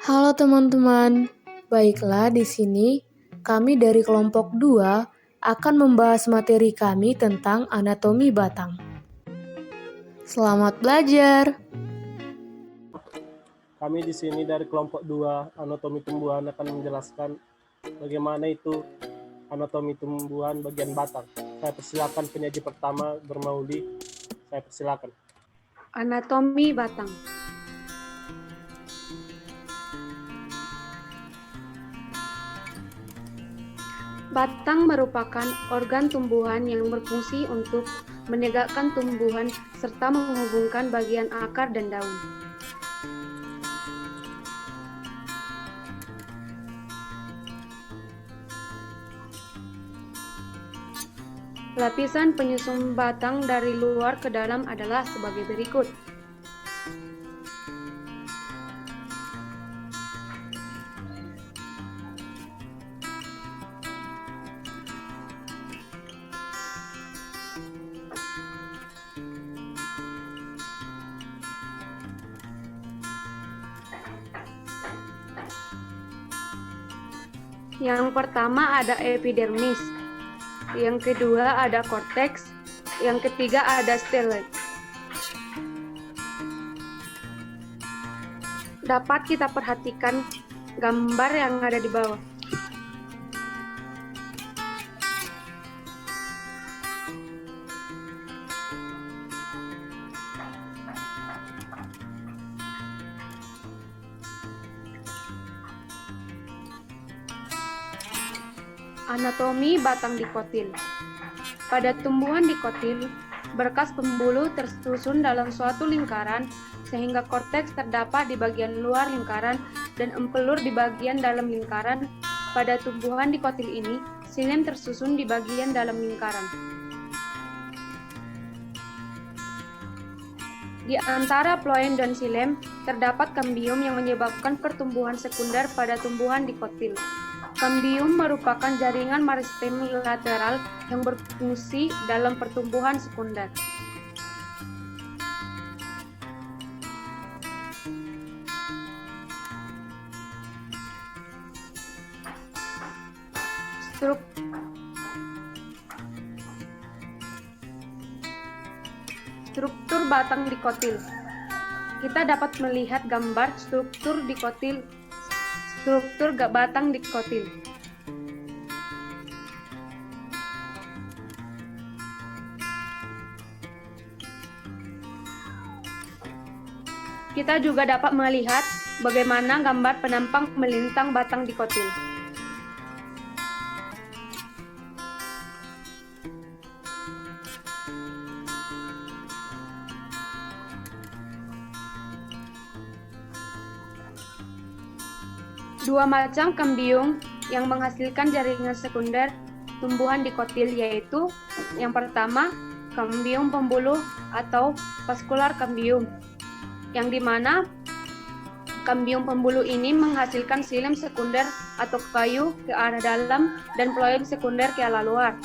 Halo teman-teman, baiklah di sini kami dari kelompok 2 akan membahas materi kami tentang anatomi batang. Selamat belajar. Kami di sini dari kelompok 2 anatomi tumbuhan akan menjelaskan bagaimana itu anatomi tumbuhan bagian batang. Saya persilakan penyaji pertama Bermauli. Saya persilakan. Anatomi batang. Batang merupakan organ tumbuhan yang berfungsi untuk menegakkan tumbuhan serta menghubungkan bagian akar dan daun. Lapisan penyusun batang dari luar ke dalam adalah sebagai berikut. Yang pertama ada epidermis, yang kedua ada korteks, yang ketiga ada stele. Dapat kita perhatikan gambar yang ada di bawah. Anatomi batang dikotil. Pada tumbuhan dikotil, berkas pembuluh tersusun dalam suatu lingkaran sehingga korteks terdapat di bagian luar lingkaran dan empelur di bagian dalam lingkaran. Pada tumbuhan dikotil ini, xilem tersusun di bagian dalam lingkaran. Di antara phloem dan xilem terdapat kambium yang menyebabkan pertumbuhan sekunder pada tumbuhan dikotil. Kambium merupakan jaringan meristem lateral yang berfungsi dalam pertumbuhan sekunder. Struktur batang dikotil. Kita dapat melihat gambar struktur batang dikotil. Kita juga dapat melihat bagaimana gambar penampang melintang batang dikotil. Dua macam kambium yang menghasilkan jaringan sekunder tumbuhan dikotil yaitu yang pertama kambium pembuluh atau vaskular kambium, yang dimana kambium pembuluh ini menghasilkan xilem sekunder atau kayu ke arah dalam dan phloem sekunder ke arah luar.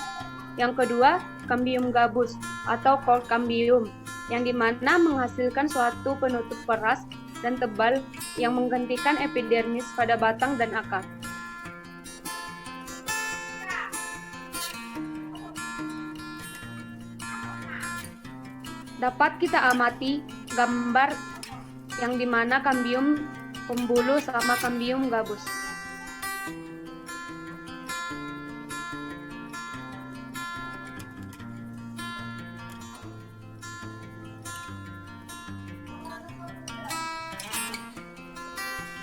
Yang kedua, kambium gabus atau core kambium, yang dimana menghasilkan suatu penutup peras dan tebal yang menggantikan epidermis pada batang dan akar. Dapat kita amati gambar yang dimana kambium pembuluh sama kambium gabus.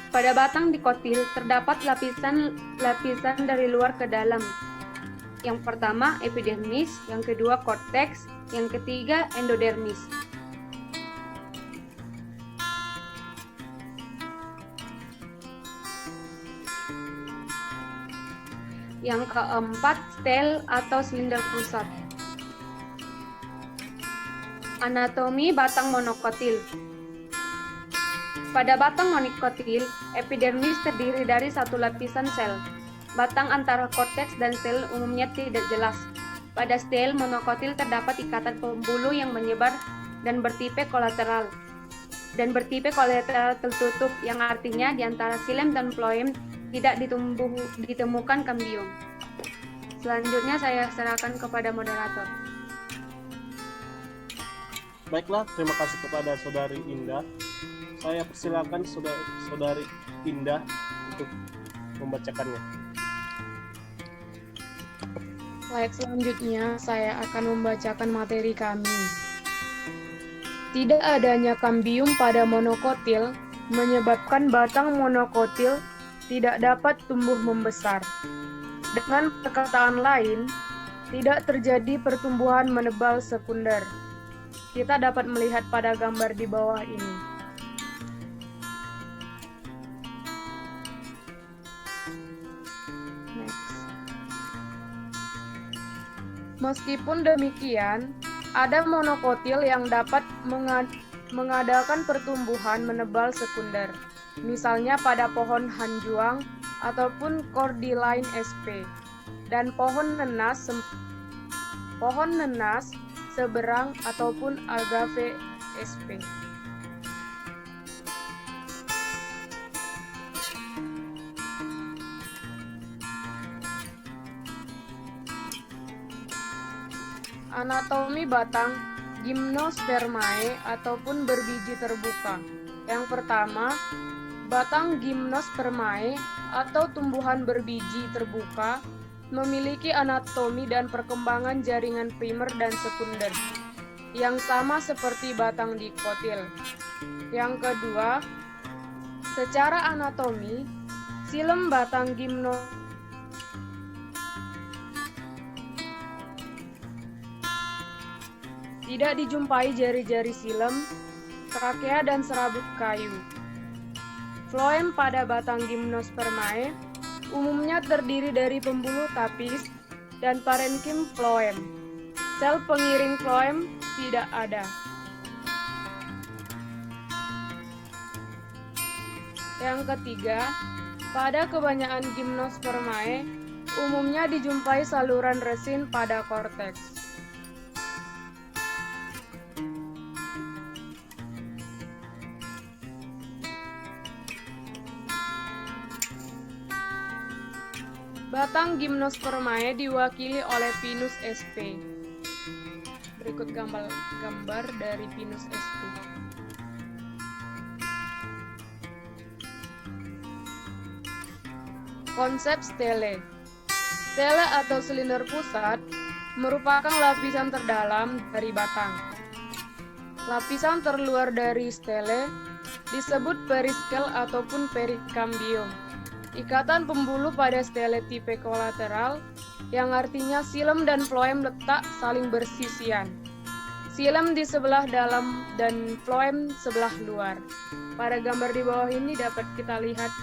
Pada batang dikotil terdapat lapisan dari luar ke dalam. Yang pertama epidermis, yang kedua korteks, yang ketiga endodermis. Yang keempat stel atau silinder pusat. Anatomi batang monokotil. Pada batang monokotil, epidermis terdiri dari satu lapisan sel. Batang antara korteks dan sel umumnya tidak jelas. Pada stel monokotil terdapat ikatan pembuluh yang menyebar dan bertipe kolateral. dan bertipe kolateral tertutup, yang artinya di antara xilem dan phloem tidak ditemukan kambium. Selanjutnya saya serahkan kepada moderator. Baiklah, terima kasih kepada Saudari Indah. Saya persilakan Saudari Indah untuk membacakannya. Baik, selanjutnya saya akan membacakan materi kami. Tidak adanya kambium pada monokotil menyebabkan batang monokotil tidak dapat tumbuh membesar. Dengan perkataan lain, tidak terjadi pertumbuhan menebal sekunder. Kita dapat melihat pada gambar di bawah ini. Next. Meskipun demikian, ada monokotil yang dapat mengadakan pertumbuhan menebal sekunder, misalnya pada pohon hanjuang ataupun Cordyline sp. dan pohon nenas seberang ataupun Agave sp. Anatomi batang Gymnospermae ataupun berbiji terbuka. Yang pertama, batang Gymnospermae atau tumbuhan berbiji terbuka memiliki anatomi dan perkembangan jaringan primer dan sekunder yang sama seperti batang dikotil. Yang kedua, secara anatomi, xilem batang tidak dijumpai jari-jari xilem, trakea dan serabut kayu. Phloem pada batang Gymnospermae umumnya terdiri dari pembuluh tapis dan parenkim phloem. Sel pengiring phloem tidak ada. Yang ketiga, pada kebanyakan Gymnospermae umumnya dijumpai saluran resin pada korteks. Batang Gymnospermae diwakili oleh Pinus sp. Berikut gambar dari Pinus sp. Konsep stele. Stele atau silinder pusat merupakan lapisan terdalam dari batang. Lapisan terluar dari stele disebut periskel ataupun perikambium. Ikatan pembuluh pada stele tipe kolateral, yang artinya xilem dan phloem letak saling bersisian. Xilem di sebelah dalam dan phloem sebelah luar. Pada gambar di bawah ini dapat kita lihat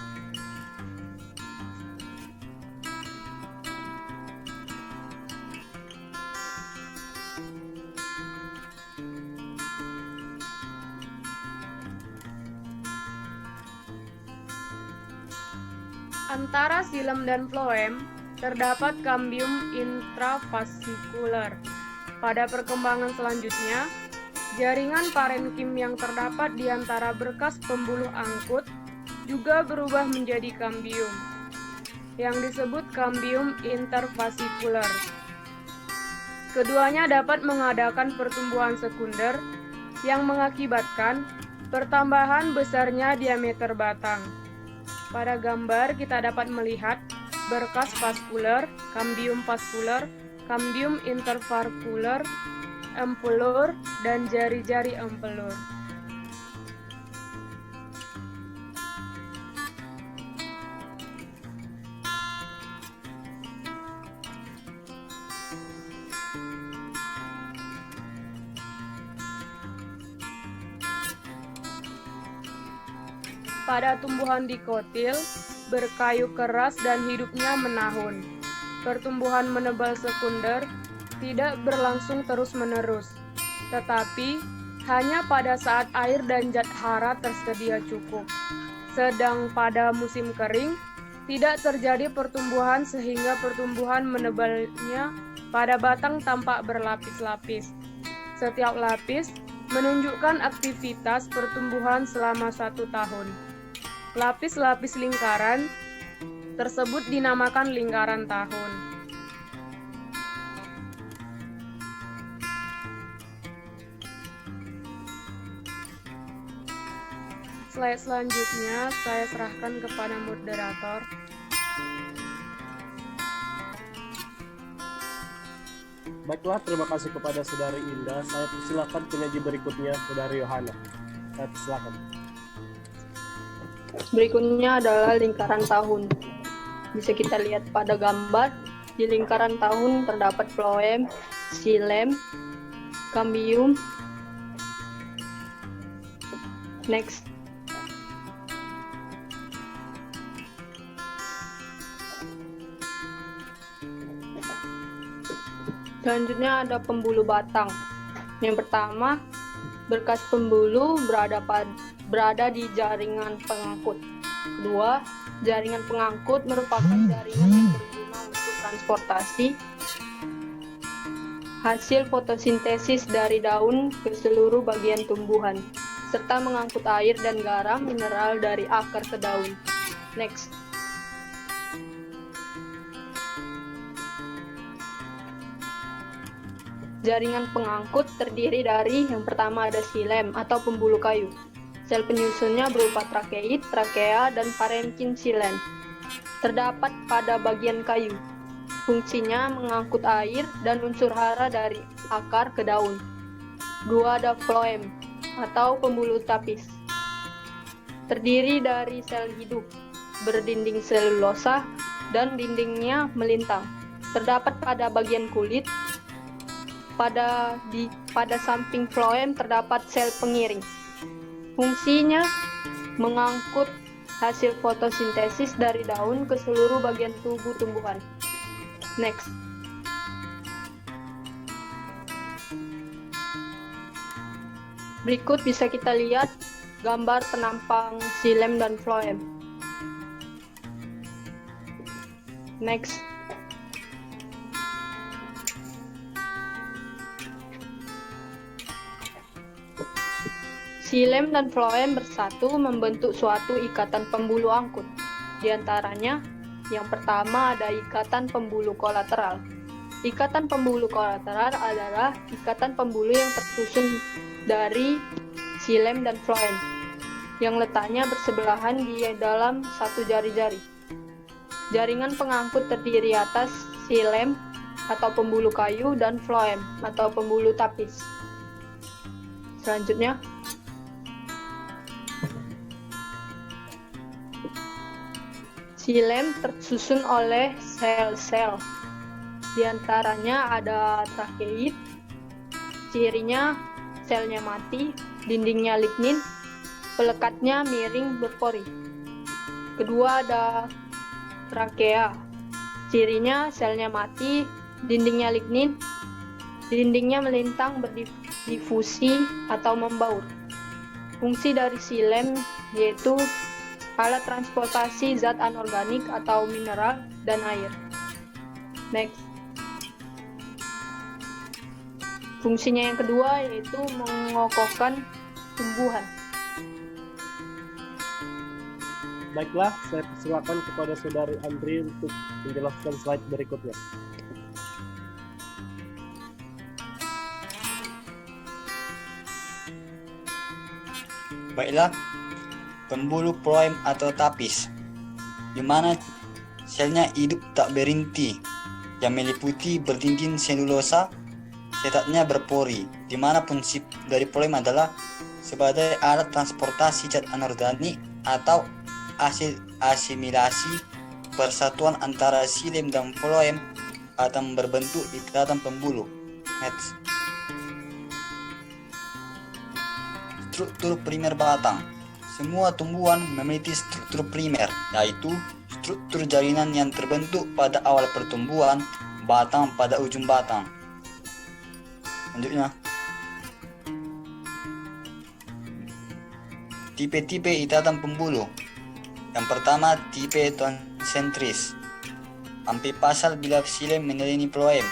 antara xilem dan phloem terdapat kambium intrafasikular. Pada perkembangan selanjutnya, jaringan parenkim yang terdapat di antara berkas pembuluh angkut juga berubah menjadi kambium, yang disebut kambium interfasikular. Keduanya dapat mengadakan pertumbuhan sekunder yang mengakibatkan pertambahan besarnya diameter batang. Pada gambar kita dapat melihat berkas vaskuler, kambium intervarkuler, empelur, dan jari-jari empelur. Pada tumbuhan dikotil, berkayu keras dan hidupnya menahun. Pertumbuhan menebal sekunder tidak berlangsung terus-menerus, tetapi hanya pada saat air dan zat hara tersedia cukup. Sedang pada musim kering, tidak terjadi pertumbuhan sehingga pertumbuhan menebalnya pada batang tampak berlapis-lapis. Setiap lapis Menunjukkan aktivitas pertumbuhan selama 1 tahun. Lapis-lapis lingkaran tersebut dinamakan lingkaran tahun. Slide selanjutnya saya serahkan kepada moderator. Baiklah, terima kasih kepada Saudari Indah. Saya persilakan penyaji berikutnya, Saudari Yohana. Saya persilakan. Berikutnya adalah lingkaran tahun. Bisa kita lihat pada gambar, di lingkaran tahun terdapat floem, xilem, cambium. Next. Selanjutnya ada pembuluh batang. Yang pertama, berkas pembuluh berada di jaringan pengangkut. Kedua, jaringan pengangkut merupakan jaringan yang berguna untuk transportasi hasil fotosintesis dari daun ke seluruh bagian tumbuhan, serta mengangkut air dan garam mineral dari akar ke daun. Next. Jaringan pengangkut terdiri dari yang pertama ada xilem atau pembuluh kayu. Sel penyusunnya berupa trakeit, trakea, dan parenkim xilem. Terdapat pada bagian kayu. Fungsinya mengangkut air dan unsur hara dari akar ke daun. Dua ada floem atau pembuluh tapis. Terdiri dari sel hidup, berdinding selulosa, dan dindingnya melintang. Terdapat pada bagian kulit. Pada samping floem terdapat sel pengiring. Fungsinya mengangkut hasil fotosintesis dari daun ke seluruh bagian tubuh tumbuhan. Next. Berikut bisa kita lihat gambar penampang xilem dan floem. Next. Xilem dan floem bersatu membentuk suatu ikatan pembuluh angkut. Di antaranya, yang pertama ada ikatan pembuluh kolateral. Ikatan pembuluh kolateral adalah ikatan pembuluh yang tersusun dari xilem dan floem, yang letaknya bersebelahan di dalam satu jari-jari. Jaringan pengangkut terdiri atas xilem atau pembuluh kayu dan floem atau pembuluh tapis. Selanjutnya, xilem tersusun oleh sel-sel. Di antaranya ada trakeit, cirinya selnya mati, dindingnya lignin, pelekatnya miring berpori. Kedua ada trakea, cirinya selnya mati, dindingnya lignin, dindingnya melintang berdifusi atau membaur. Fungsi dari xilem yaitu alat transportasi zat anorganik atau mineral dan air. Next. Fungsinya yang kedua yaitu mengokohkan tumbuhan. Baiklah, saya persilakan kepada Saudari Andri untuk menjelaskan slide berikutnya. Baiklah, pembuluh floem atau tapis, di mana selnya hidup tak berhenti, yang meliputi berdinding selulosa, setatnya berpori, di mana fungsi dari floem adalah sebagai alat transportasi zat anorganik atau hasil asimilasi persatuan antara xilem dan floem atau berbentuk ikatan pembuluh. Next. Struktur primer batang. Semua tumbuhan memiliki struktur primer, yaitu struktur jaringan yang terbentuk pada awal pertumbuhan batang pada ujung batang. Selanjutnya, tipe-tipe ikatan pembuluh. Yang pertama, tipe tonsentris. Ampipasal bila xilem mengelilingi floem.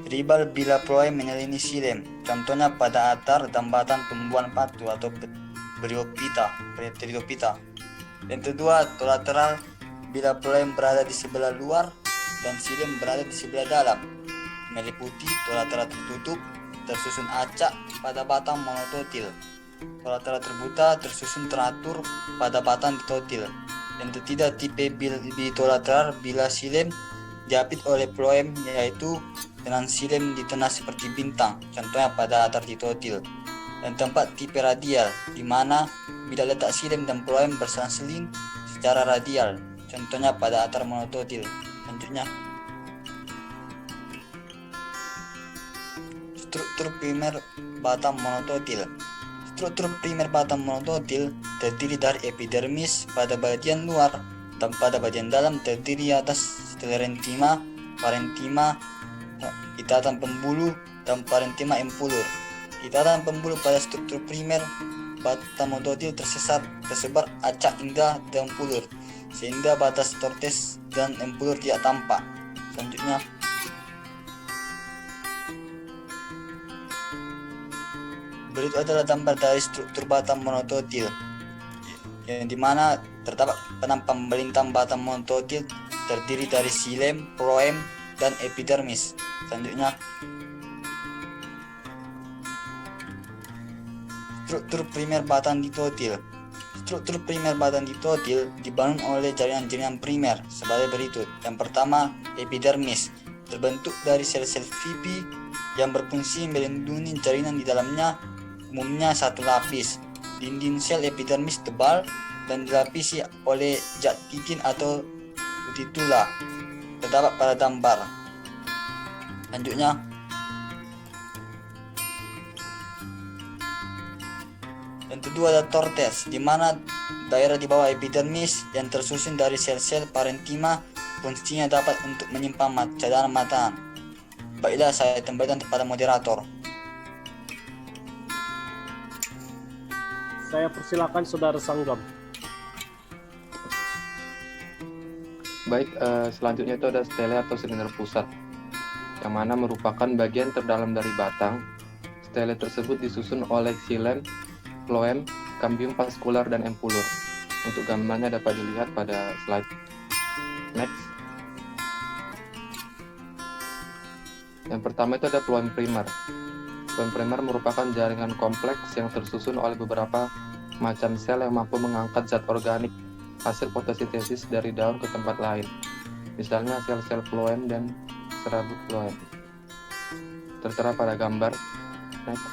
Tribal bila phloem menyelini xilem, contohnya pada akar dan batang tumbuhan patu atau Pteridophyta. Yang kedua, kolateral bila phloem berada di sebelah luar dan xilem berada di sebelah dalam, meliputi kolateral tertutup, tersusun acak pada batang monototil. Kolateral terbuka tersusun teratur pada batang ditotil. Yang ketiga, tipe bitolateral bila xilem diapit oleh phloem, yaitu dengan xilem di tengah seperti bintang, contohnya pada akar ditotil. Dan tempat tipe radial, di mana bila letak xilem dan phloem berselang-seling secara radial, contohnya pada akar monototil. Selanjutnya, struktur primer batang monototil. Struktur primer batang monototil terdiri dari epidermis pada bagian luar dan pada bagian dalam terdiri atas sklerentima, parentima, ikatan pembuluh, dan parentima empulur. Ikatan pembuluh pada struktur primer batang monototil tersebar acak hingga empulur, sehingga batas tortes dan empulur tidak tampak. Selanjutnya, berikut adalah gambar dari struktur batang monototil, yang dimana terdapat penampang melintang batang monototil terdiri dari xilem, phloem, dan epidermis. Selanjutnya, struktur primer batang ditotil. Struktur primer batang ditotil dibangun oleh jaringan-jaringan primer sebagai berikut. Yang pertama, epidermis, terbentuk dari sel-sel pipi yang berfungsi melindungi jaringan di dalamnya, umumnya satu lapis. Dinding sel epidermis tebal dan dilapisi oleh zat kitin atau cuticula, terdapat pada gambar. Selanjutnya, yang kedua ada tortes, di mana daerah di bawah epidermis yang tersusun dari sel-sel parentima fungsinya dapat untuk menyimpan cadangan makanan. Baiklah, saya kembalikan kepada moderator. Saya persilakan Saudara Sanggam. Baik, selanjutnya itu ada stele atau silinder pusat, yang mana merupakan bagian terdalam dari batang. Stele tersebut disusun oleh xilem, phloem, cambium vascular, dan empulur. Untuk gambarnya dapat dilihat pada slide. Next. Yang pertama itu ada phloem primer. Phloem primer merupakan jaringan kompleks yang tersusun oleh beberapa macam sel yang mampu mengangkat zat organik hasil fotosintesis dari daun ke tempat lain. Misalnya sel-sel phloem dan serabut phloem. Tertera pada gambar. Next.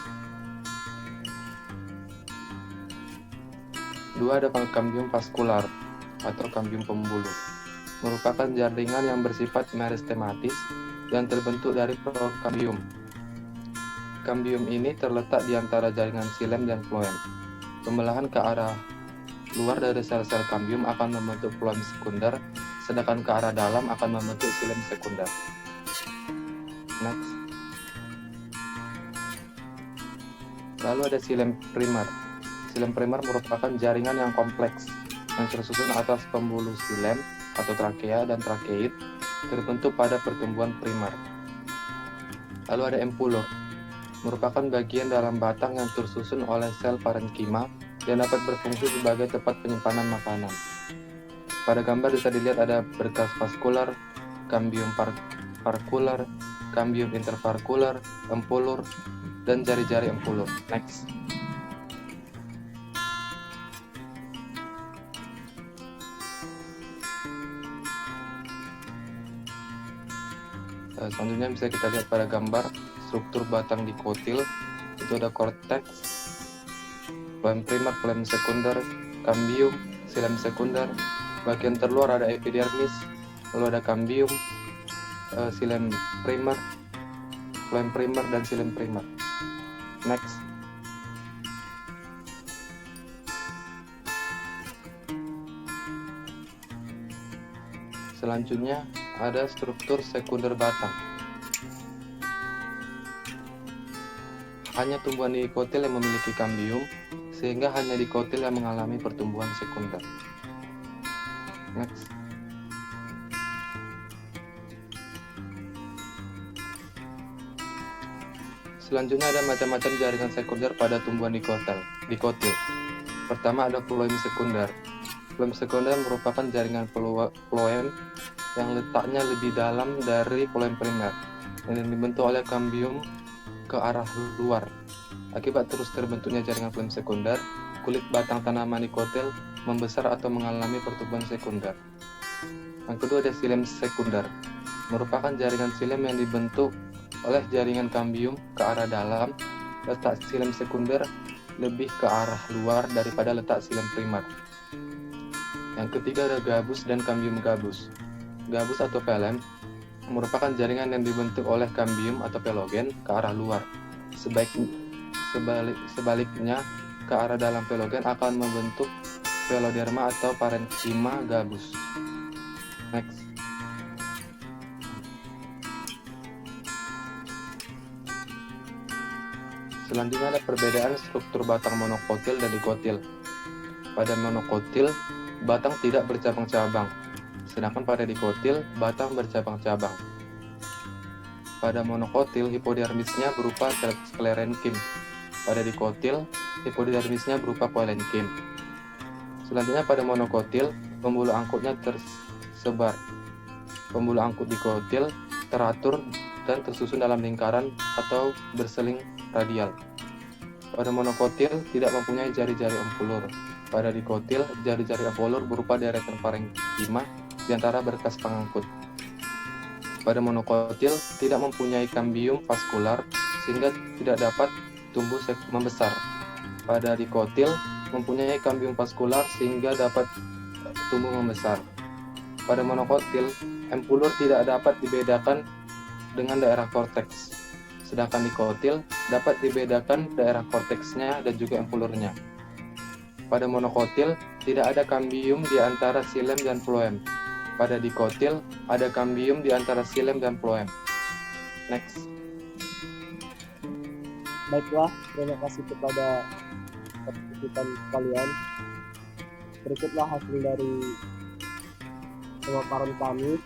Dua, ada cambium vascular atau cambium pembuluh. Merupakan jaringan yang bersifat meristematis dan terbentuk dari procambium. Cambium ini terletak di antara jaringan xilem dan phloem. Pembelahan ke arah luar dari sel-sel cambium akan membentuk phloem sekunder, sedangkan ke arah dalam akan membentuk xilem sekunder. Next. Lalu ada xilem primer. Xilem primer merupakan jaringan yang kompleks yang tersusun atas pembuluh xilem atau trakea dan trakeid, terbentuk pada pertumbuhan primer. Lalu ada empulur, merupakan bagian dalam batang yang tersusun oleh sel parenkima dan dapat berfungsi sebagai tempat penyimpanan makanan. Pada gambar bisa dilihat ada berkas vaskular, cambium varkular, cambium intervarkular, empulur, dan jari-jari empulur. Next. Selanjutnya bisa kita lihat pada gambar struktur batang dikotil. Itu ada korteks, phloem primer, phloem sekunder, cambium, xilem sekunder. Bagian terluar ada epidermis, lalu ada cambium, xilem primer, phloem primer, dan xilem primer. Next. Selanjutnya ada struktur sekunder batang. Hanya tumbuhan dikotil yang memiliki cambium, sehingga hanya dikotil yang mengalami pertumbuhan sekunder. Next. Selanjutnya ada macam-macam jaringan sekunder pada tumbuhan dikotil. Pertama ada floem sekunder. Floem sekunder merupakan jaringan floem yang letaknya lebih dalam dari floem primer yang dibentuk oleh kambium ke arah luar. Akibat terus terbentuknya jaringan floem sekunder, kulit batang tanaman dikotil membesar atau mengalami pertumbuhan sekunder. Yang kedua ada xilem sekunder, merupakan jaringan xilem yang dibentuk oleh jaringan kambium ke arah dalam. Letak xilem sekunder lebih ke arah luar daripada letak xilem primer. Yang ketiga ada gabus dan kambium gabus. Gabus atau phloem merupakan jaringan yang dibentuk oleh kambium atau pelogen ke arah luar. Sebaliknya, ke arah dalam pelogen akan membentuk veloderma atau parenkima gabus. Next. Selanjutnya ada perbedaan struktur batang monokotil dan dikotil. Pada monokotil, batang tidak bercabang-cabang, sedangkan pada dikotil, batang bercabang-cabang. Pada monokotil, hipodermisnya berupa sklerenkim. Pada dikotil, hipodermisnya berupa koelenkim. Selanjutnya pada monokotil, pembuluh angkutnya tersebar. Pembuluh angkut dikotil teratur dan tersusun dalam lingkaran atau berseling radial. Pada monokotil tidak mempunyai jari-jari empulur. Pada dikotil, jari-jari empulur berupa deretan parenkima di antara berkas pengangkut. Pada monokotil tidak mempunyai kambium vaskular sehingga tidak dapat tumbuh membesar. Pada dikotil mempunyai kambium vaskular sehingga dapat tumbuh membesar. Pada monokotil, empulur tidak dapat dibedakan dengan daerah korteks, sedangkan dikotil dapat dibedakan daerah korteksnya dan juga empulurnya. Pada monokotil tidak ada kambium di antara xilem dan floem. Pada dikotil ada kambium di antara xilem dan floem. Next. Baiklah, terima kasih kepada partisipan kalian. Berikutlah hasil dari pemaparan kami.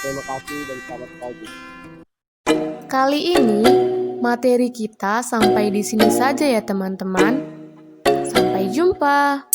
Terima kasih dan selamat pagi. Kali ini materi kita sampai di sini saja ya teman-teman. Sampai jumpa.